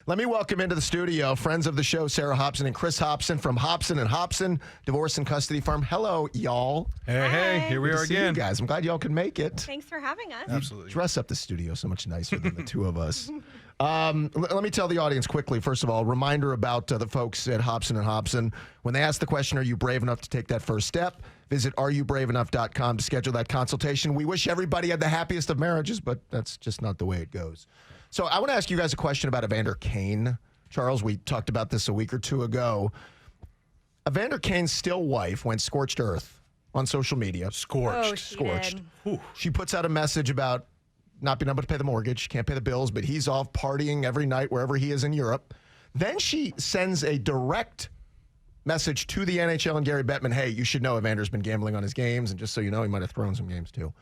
Let me welcome into the studio friends of the show, Sarah Hobson and Chris Hobson from Hobson and Hobson, divorce and custody firm. Hello, y'all. Hey, here we Good are to see again. you guys. I'm glad y'all could make it. Thanks for having us. Absolutely. Dress up the studio so much nicer than the two of us. Let me tell the audience quickly, first of all, reminder about the folks at Hobson and Hobson. When they ask the question, are you brave enough to take that first step? Visit areyoubraveenough.com to schedule that consultation. We wish everybody had the happiest of marriages, but that's just not the way it goes. So I want to ask you guys a question about Evander Kane. Charles, we talked about this a week or two ago. Evander Kane's still wife went scorched earth on social media. Scorched. She puts out a message about not being able to pay the mortgage, can't pay the bills, but he's off partying every night wherever he is in Europe. Then she sends a direct message to the NHL and Gary Bettman, hey, you should know Evander's been gambling on his games, and just so you know, he might have thrown some games too.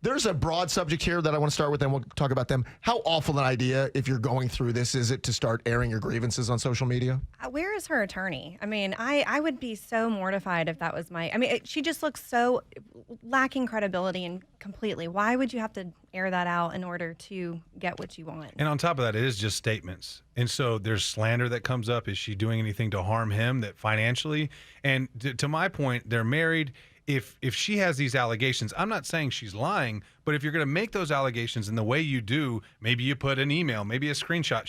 There's a broad subject here that I want to start with, and we'll talk about them. How awful an idea, if you're going through this, is it to start airing your grievances on social media? Where is her attorney? I mean, I would be so mortified if that was she just looks so lacking credibility and completely. Why would you have to air that out in order to get what you want? And on top of that, it is just statements. And so there's slander that comes up. Is she doing anything to harm him that financially? And to my point, they're married. If she has these allegations, I'm not saying she's lying, but if you're going to make those allegations in the way you do, maybe you put an email, maybe a screenshot,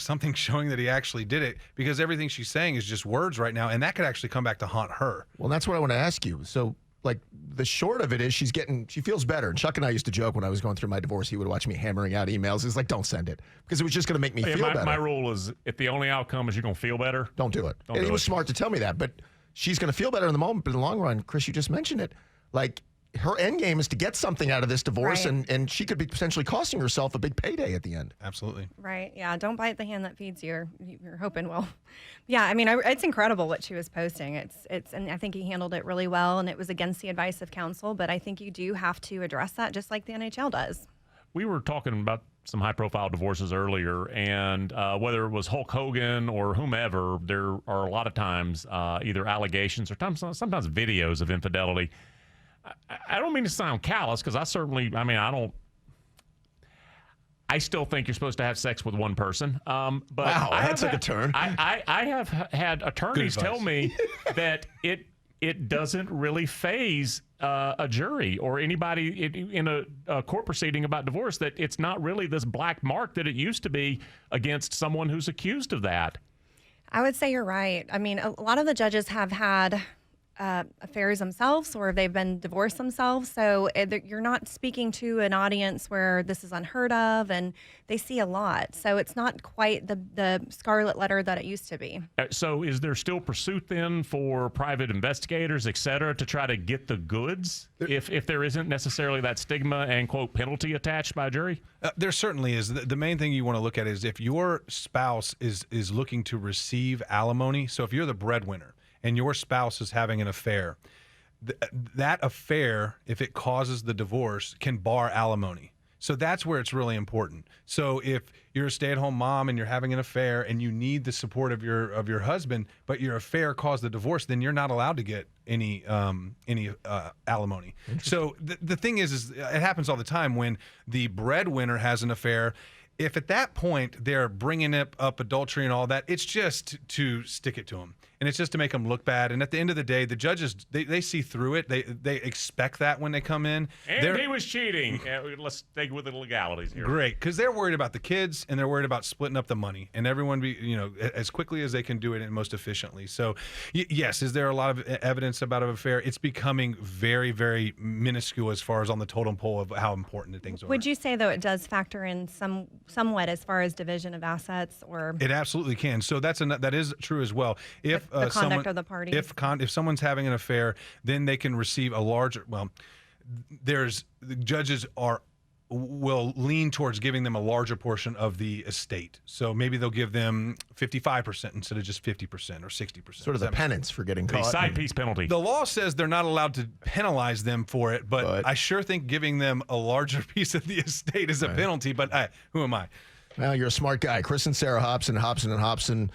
something showing that he actually did it, because everything she's saying is just words right now, and that could actually come back to haunt her. Well, that's what I want to ask you. So, like, the short of it is she feels better. And Chuck and I used to joke when I was going through my divorce, he would watch me hammering out emails. He's like, don't send it, because it was just going to make me feel better. My rule is, if the only outcome is you're going to feel better, don't do it. Don't and do he was it. smart to tell me that, but she's going to feel better in the moment, but in the long run, Chris, you just mentioned it. Like, her end game is to get something out of this divorce, Right. and she could be potentially costing herself a big payday at the end. Absolutely. Right. Yeah. Don't bite the hand that feeds you. You're hoping will. Yeah. I mean, it's incredible what she was posting. And I think he handled it really well, and it was against the advice of counsel. But I think you do have to address that, just like the NHL does. we were talking about some high-profile divorces earlier, and whether it was Hulk Hogan or whomever, there are a lot of times either allegations or sometimes videos of infidelity. I don't mean to sound callous, because I still think you're supposed to have sex with one person. But wow, that took a turn. I have had attorneys tell me that it doesn't really faze a jury or anybody in a court proceeding about divorce, that it's not really this black mark that it used to be against someone who's accused of that. I would say you're right. I mean, a lot of the judges have had affairs themselves, or they've been divorced themselves. So you're not speaking to an audience where this is unheard of, and they see a lot. So it's not quite the scarlet letter that it used to be. So is there still pursuit then for private investigators, et cetera, to try to get the goods if there isn't necessarily that stigma and, quote, penalty attached by a jury? There certainly is. The main thing you want to look at is if your spouse is looking to receive alimony. So if you're the breadwinner and your spouse is having an affair, that affair, if it causes the divorce, can bar alimony. So that's where it's really important. So if you're a stay-at-home mom and you're having an affair and you need the support of your husband, but your affair caused the divorce, then you're not allowed to get any alimony. So the thing is it happens all the time when the breadwinner has an affair. If at that point they're bringing up adultery and all that, it's just to stick it to them. And it's just to make them look bad. And at the end of the day, the judges, they see through it. They expect that when they come in. And he was cheating. Let's stay with the legalities here. Great, because they're worried about the kids and they're worried about splitting up the money and everyone be, as quickly as they can do it and most efficiently. So, yes, is there a lot of evidence about an affair? It's becoming very, very minuscule as far as on the totem pole of how important the things are. Would you say, though, it does factor in somewhat as far as division of assets, or it absolutely can. So that is true as well. If the conduct of the parties. If someone's having an affair, then they can receive a larger. Well, the judges will lean towards giving them a larger portion of the estate. So maybe they'll give them 55% instead of just 50% or 60%. Sort of the penance for getting caught. The side piece penalty. The law says they're not allowed to penalize them for it, but I sure think giving them a larger piece of the estate is a penalty. But who am I? Well, you're a smart guy. Chris and Sarah Hobson and Hobson,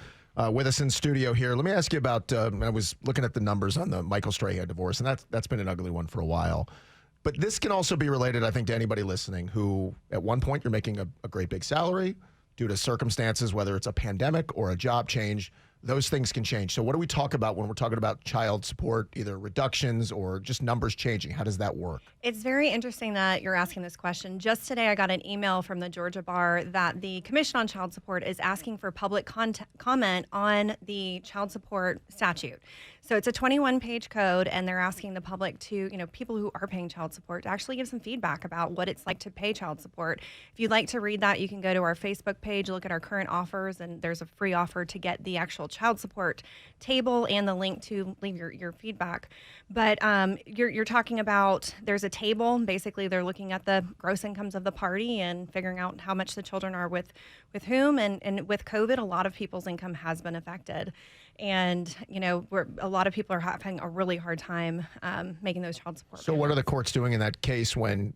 with us in studio here. Let me ask you about, I was looking at the numbers on the Michael Strahan divorce, and that's been an ugly one for a while. But this can also be related, I think, to anybody listening who, at one point, you're making a great big salary. due to circumstances, whether it's a pandemic or a job change, those things can change. So what do we talk about when we're talking about child support, either reductions or just numbers changing? How does that work? It's very interesting that you're asking this question. Just today, I got an email from the Georgia Bar that the Commission on Child Support is asking for public comment on the child support statute. So it's a 21-page code, and they're asking the public to, people who are paying child support to actually give some feedback about what it's like to pay child support. If you'd like to read that, you can go to our Facebook page, look at our current offers, and there's a free offer to get the actual child support table and the link to leave your feedback. But you're talking about, there's a table. Basically, they're looking at the gross incomes of the party and figuring out how much the children are with whom. And with COVID, a lot of people's income has been affected. And, a lot of people are having a really hard time making those child support So what are the courts doing in that case when,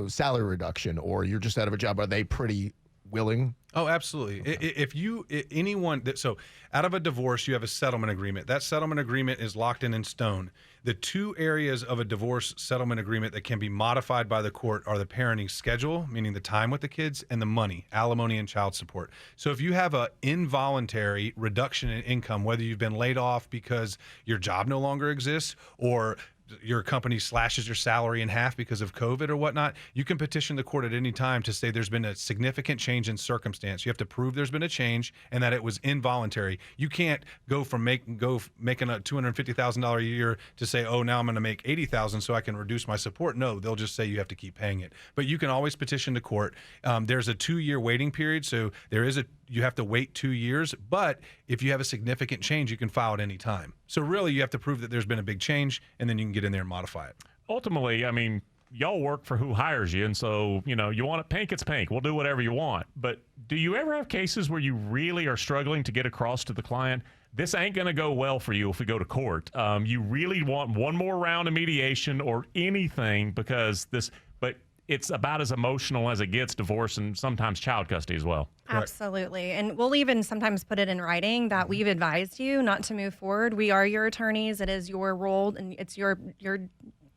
salary reduction or you're just out of a job? Are they pretty willing? Oh, absolutely. Okay. So out of a divorce, you have a settlement agreement. That settlement agreement is locked in stone. The two areas of a divorce settlement agreement that can be modified by the court are the parenting schedule, meaning the time with the kids, and the money, alimony and child support. So if you have an involuntary reduction in income, whether you've been laid off because your job no longer exists or your company slashes your salary in half because of COVID or whatnot, you can petition the court at any time to say there's been a significant change in circumstance. You have to prove there's been a change and that it was involuntary. You can't go from making a $250,000 a year to say, oh, now I'm going to make $80,000 so I can reduce my support. No, they'll just say you have to keep paying it. But you can always petition the court. There's a 2-year waiting period, so you have to wait 2 years. But if you have a significant change, you can file at any time. So really, you have to prove that there's been a big change, and then you can get in there and modify it. Ultimately, I mean, y'all work for who hires you, and so, you want it pink, it's pink. We'll do whatever you want. But do you ever have cases where you really are struggling to get across to the client, this ain't going to go well for you if we go to court? You really want one more round of mediation or anything but it's about as emotional as it gets, divorce and sometimes child custody as well. Absolutely. And we'll even sometimes put it in writing that we've advised you not to move forward. We are your attorneys. It is your role and it's your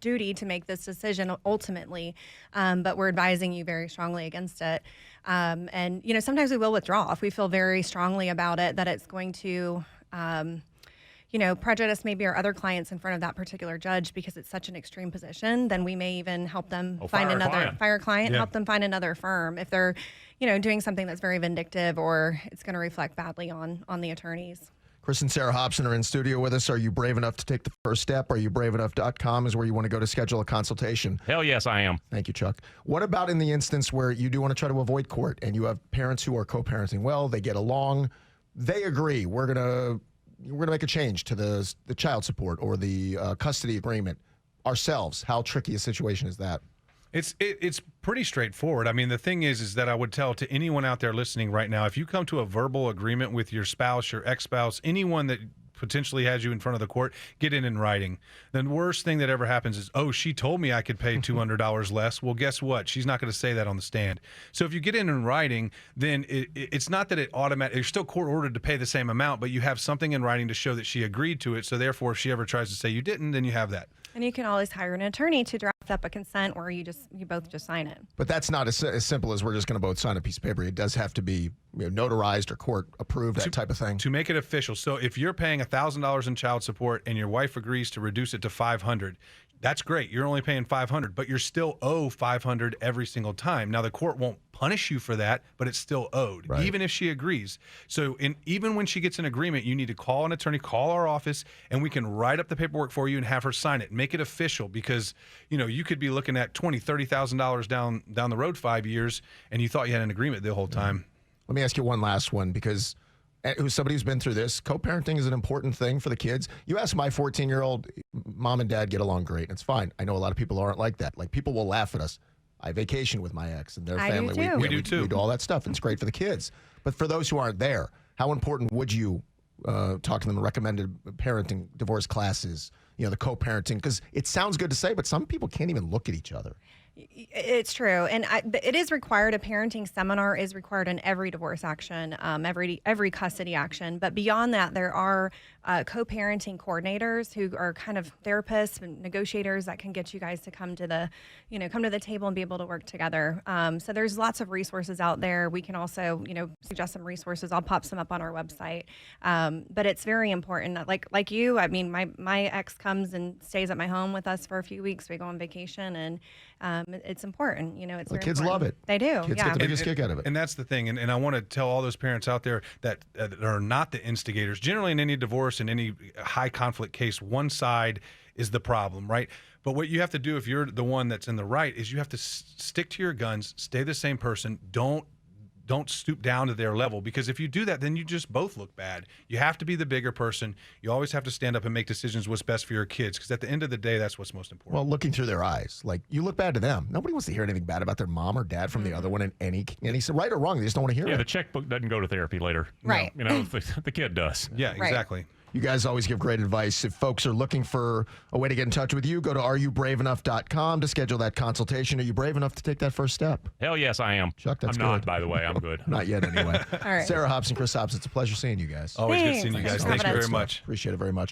duty to make this decision ultimately. But we're advising you very strongly against it. And, sometimes we will withdraw if we feel very strongly about it, that it's going to prejudice maybe our other clients in front of that particular judge because it's such an extreme position. Then we may even help them fire a client, help them find another firm if they're, doing something that's very vindictive or it's going to reflect badly on the attorneys. Chris and Sarah Hobson are in studio with us. Are you brave enough to take the first step? Are you braveenough.com is where you want to go to schedule a consultation. Hell yes, I am. Thank you, Chuck. What about in the instance where you do want to try to avoid court and you have parents who are co-parenting well, they get along, they agree, we're going to make a change to the child support or the custody agreement ourselves. How tricky a situation is that? It's pretty straightforward. I mean, the thing is that I would tell to anyone out there listening right now, if you come to a verbal agreement with your spouse, your ex-spouse, anyone that potentially has you in front of the court, get in writing. The worst thing that ever happens is, oh, she told me I could pay $200 less. Well, guess what? She's not going to say that on the stand. So if you get in writing, then it's not that it automatically, you're still court ordered to pay the same amount, but you have something in writing to show that she agreed to it. So therefore, if she ever tries to say you didn't, then you have that. And you can always hire an attorney to draft up a consent where you both just sign it. But that's not as simple as we're just going to both sign a piece of paper. It does have to be notarized or court approved, that type of thing. To make it official. So if you're paying $1,000 in child support and your wife agrees to reduce it to $500, that's great. You're only paying $500, but you're still owed $500 every single time. Now, the court won't punish you for that, but it's still owed, even if she agrees. So even when she gets an agreement, you need to call an attorney, call our office, and we can write up the paperwork for you and have her sign it. Make it official because, you could be looking at $20,000, $30,000 down the road 5 years, and you thought you had an agreement the whole time. Let me ask you one last one because who's somebody who's been through this, co-parenting is an important thing for the kids. You ask my 14-year-old, mom and dad get along great, and it's fine. I know a lot of people aren't like that. Like, people will laugh at us. I vacation with my ex and their family. We do too. We do all that stuff, and it's great for the kids. But for those who aren't there, how important would you talk to them, recommended parenting, divorce classes, the co-parenting? Because it sounds good to say, but some people can't even look at each other. It's true, and it is required. A parenting seminar is required in every divorce action, every custody action. But beyond that, there are co-parenting coordinators who are kind of therapists and negotiators that can get you guys to come to the table and be able to work together. So there's lots of resources out there. We can also, suggest some resources. I'll pop some up on our website. But it's very important. Like you, I mean, my ex comes and stays at my home with us for a few weeks. We go on vacation, and it's important. It's the very kids important. love it. They do. Kids yeah. get the biggest kick out of it. And that's the thing. And I want to tell all those parents out there that are not the instigators. Generally, in any divorce, in any high conflict case, one side is the problem, right? But what you have to do if you're the one that's in the right is you have to stick to your guns, stay the same person. Don't stoop down to their level, because if you do that, then you just both look bad. You have to be the bigger person. You always have to stand up and make decisions what's best for your kids, because at the end of the day, that's what's most important. Well, looking through their eyes, like, you look bad to them. Nobody wants to hear anything bad about their mom or dad from the other one in any right or wrong. They just don't want to hear Yeah, it. the checkbook doesn't go to therapy later. Right. The kid does. Yeah, exactly. You guys always give great advice. If folks are looking for a way to get in touch with you, go to areyoubravenough.com to schedule that consultation. Are you brave enough to take that first step? Hell yes, I am. Chuck, that's I'm not, good. by the way. I'm good. Not yet, anyway. All right. Sarah Hobson, Chris Hobson, it's a pleasure seeing you guys. Always good seeing you Thanks guys. for Thank you having very us. much. Appreciate it very much.